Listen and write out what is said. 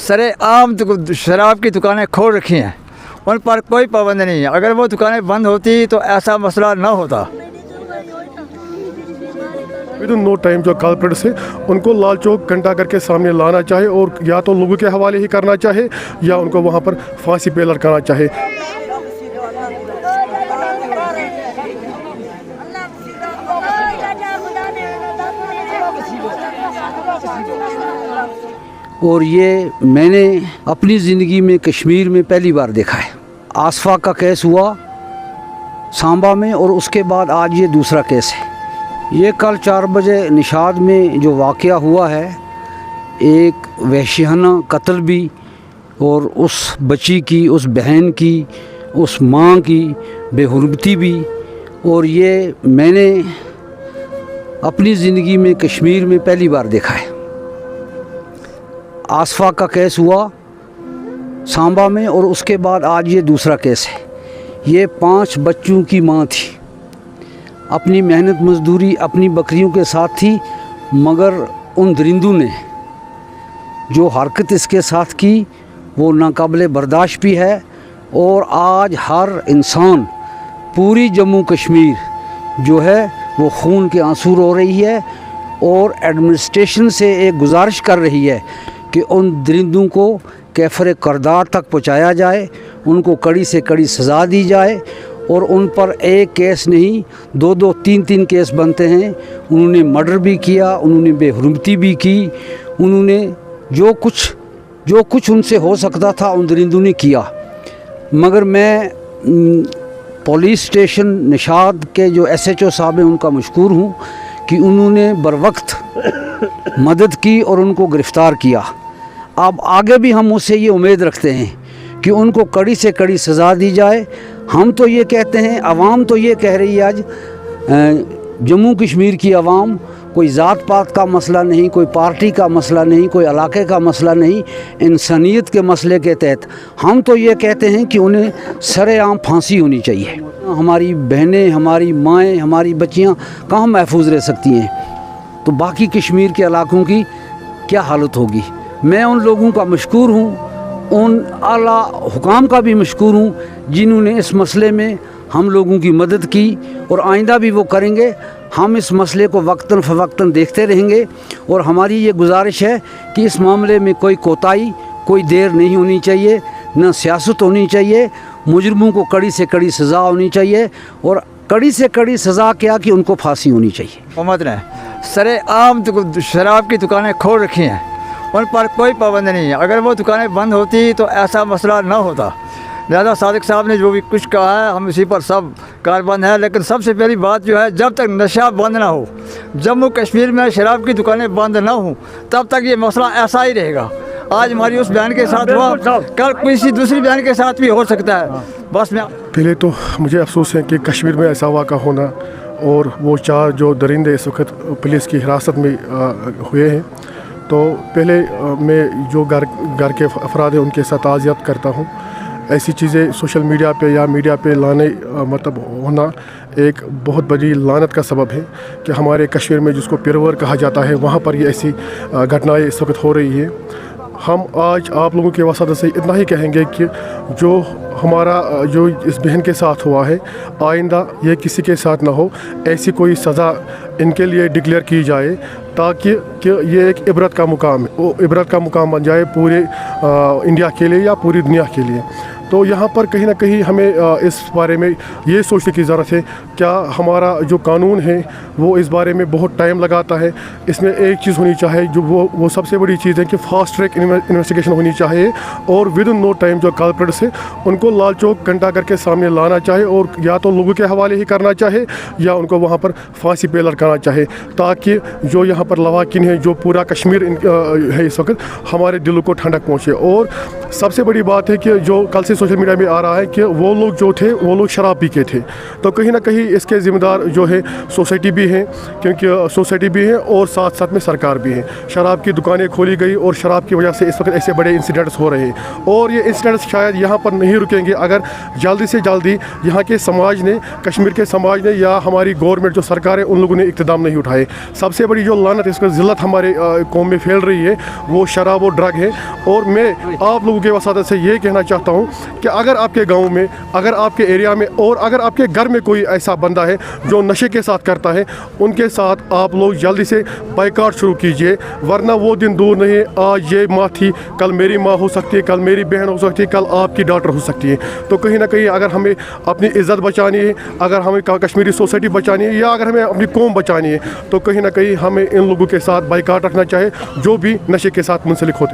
सरे आम शराब की दुकानें खोल रखी हैं, उन पर कोई पाबंदी नहीं है। अगर वो दुकानें बंद होती तो ऐसा मसला न होता। विदिन नो टाइम जो कल्प्रिट्स है उनको लाल चौक घंटा करके सामने लाना चाहे और या तो लोगों के हवाले ही करना चाहे या उनको वहाँ पर फांसी पे लटकाना चाहे। और ये मैंने अपनी ज़िंदगी में कश्मीर में पहली बार देखा है। आसफा का केस हुआ सांबा में और उसके बाद आज ये दूसरा केस है। ये कल 4 बजे निशाद में जो वाक़या हुआ है, एक वहशियाना कत्ल भी और उस बच्ची की, उस बहन की, उस माँ की बेहुरमती भी, और ये मैंने अपनी ज़िंदगी में कश्मीर में पहली बार देखा है। आसफा का केस हुआ सांबा में और उसके बाद आज ये दूसरा केस है। ये 5 बच्चों की माँ थी, अपनी मेहनत मजदूरी अपनी बकरियों के साथ थी, मगर उन दरिंदों ने जो हरकत इसके साथ की वो नाकाबिले बर्दाश्त भी है। और आज हर इंसान, पूरी जम्मू कश्मीर जो है वो खून के आंसू रो रही है और एडमिनिस्ट्रेशन से एक गुजारिश कर रही है कि उन दरिंदों को कैफर करदार तक पहुँचाया जाए, उनको कड़ी से कड़ी सज़ा दी जाए। और उन पर एक केस नहीं 2-2 3-3 केस बनते हैं। उन्होंने मर्डर भी किया, उन्होंने बेहुरमती भी की, उन्होंने जो कुछ उनसे हो सकता था उन दरिंदों ने किया। मगर मैं पुलिस स्टेशन निशाद के जो SHO साहब हैं उनका मशकूर हूँ कि उन्होंने बरवक्त मदद की और उनको गिरफ़्तार किया। अब आगे भी हम उससे ये उम्मीद रखते हैं कि उनको कड़ी से कड़ी सज़ा दी जाए। हम तो ये कहते हैं, आवाम तो ये कह रही है, आज जम्मू कश्मीर की आवाम, कोई ज़ात पात का मसला नहीं, कोई पार्टी का मसला नहीं, कोई इलाके का मसला नहीं, इंसानियत के मसले के तहत हम तो ये कहते हैं कि उन्हें सरेआम फांसी होनी चाहिए। हमारी बहनें, हमारी माएँ, हमारी बच्चियाँ कहाँ महफूज रह सकती हैं, तो बाकी कश्मीर के इलाकों की क्या हालत होगी। मैं उन लोगों का मशकूर हूँ, उन आला हुकाम का भी मशकूर हूँ जिन्होंने इस मसले में हम लोगों की मदद की और आइंदा भी वो करेंगे। हम इस मसले को वक्तन फ़वक्तन देखते रहेंगे और हमारी ये गुजारिश है कि इस मामले में कोई कोताही, कोई देर नहीं होनी चाहिए, न सियासत होनी चाहिए। मुजरिमों को कड़ी से कड़ी सज़ा होनी चाहिए और कड़ी से कड़ी सज़ा क्या कि उनको फांसी होनी चाहिए। हुकूमत ने सरे आम शराब की दुकानें खोल रखी हैं, उन पर कोई पाबंदी नहीं है। अगर वो दुकानें बंद होती तो ऐसा मसला न होता। लिहाजा सादिक साहब ने जो भी कुछ कहा है हम इसी पर सब कारबंद है। लेकिन सबसे पहली बात जो है, जब तक नशा बंद ना हो, जम्मू कश्मीर में शराब की दुकानें बंद ना हों, तब तक ये मसला ऐसा ही रहेगा। आज हमारी उस बहन के साथ हुआ, कल किसी दूसरी बहन के साथ भी हो सकता है। बस मैं पहले तो मुझे अफसोस है कि कश्मीर में ऐसा वाक़ा होना और वो 4 जो दरिंदे इस वक्त पुलिस की हिरासत में हुए हैं। तो पहले मैं जो घर के अफराद हैं उनके साथ ताज़ियत करता हूँ। ऐसी चीज़ें सोशल मीडिया पे या मीडिया पे लाने मतलब होना एक बहुत बड़ी लानत का सबब है कि हमारे कश्मीर में जिसको पिरवर कहा जाता है वहाँ पर ये ऐसी घटनाएं इस वक्त हो रही है। हम आज आप लोगों के वसात से इतना ही कहेंगे कि जो हमारा जो इस बहन के साथ हुआ है, आइंदा ये किसी के साथ ना हो, ऐसी कोई सज़ा इनके लिए डिक्लेयर की जाए ताकि ये एक इबरत का मुकाम है, वो इबरत का मुकाम बन जाए पूरे इंडिया के लिए या पूरी दुनिया के लिए। तो यहाँ पर कहीं ना कहीं हमें इस बारे में ये सोचने की ज़रूरत है, क्या हमारा जो कानून है वो इस बारे में बहुत टाइम लगाता है। इसमें एक चीज़ होनी चाहिए जो वो सबसे बड़ी चीज़ है कि फास्ट ट्रैक इन्वेस्टिगेशन होनी चाहिए और विदिन नो टाइम जो कल्प्रिट्स है उनको लाल चौक घंटा करके सामने लाना चाहे और या तो लोगों के हवाले ही करना चाहे या उनको वहाँ पर फांसी पे लटकाना चाहे, ताकि जो यहाँ पर लवाकिन है, जो पूरा कश्मीर है इस वक्त, हमारे दिलों को ठंडक पहुँचे। और सबसे बड़ी बात है कि जो कल से से सोशल मीडिया में आ रहा है कि वो लोग जो थे वो लोग शराब पी के थे। तो कहीं ना कहीं इसके ज़िम्मेदार जो है सोसाइटी भी है, क्योंकि सोसाइटी भी है और साथ साथ में सरकार भी है। शराब की दुकानें खोली गई और शराब की वजह से इस वक्त ऐसे बड़े इंसिडेंट्स हो रहे हैं, और ये इंसिडेंट्स शायद यहाँ पर नहीं रुकेंगे अगर जल्दी से जल्दी यहाँ के समाज ने, कश्मीर के समाज ने या हमारी गवर्नमेंट जो सरकार है, उन लोगों ने इक़्तिदाम नहीं उठाए। सबसे बड़ी जो लानत, इसका ज़िल्लत हमारे कौम में फैल रही है, वो शराब और ड्रग है। और मैं आप लोगों के वसादत से ये कहना चाहता हूँ कि अगर आपके गाँव में, अगर आपके एरिया में और अगर आपके घर में कोई ऐसा बंदा है जो नशे के साथ करता है, उनके साथ आप लोग जल्दी से बाइकाट शुरू कीजिए, वरना वो दिन दूर नहीं है। आज ये माँ थी, कल मेरी माँ हो सकती है, कल मेरी बहन हो सकती है, कल आपकी डॉटर हो सकती है। तो कहीं ना कहीं अगर हमें अपनी इज़्ज़त बचानी है, अगर हमें कश्मीरी सोसाइटी बचानी है, या अगर हमें अपनी कौम बचानी है, तो कहीं ना कहीं हमें इन लोगों के साथ बाइकाट रखना चाहिए जो भी नशे के साथ मुंसलिक होते हैं।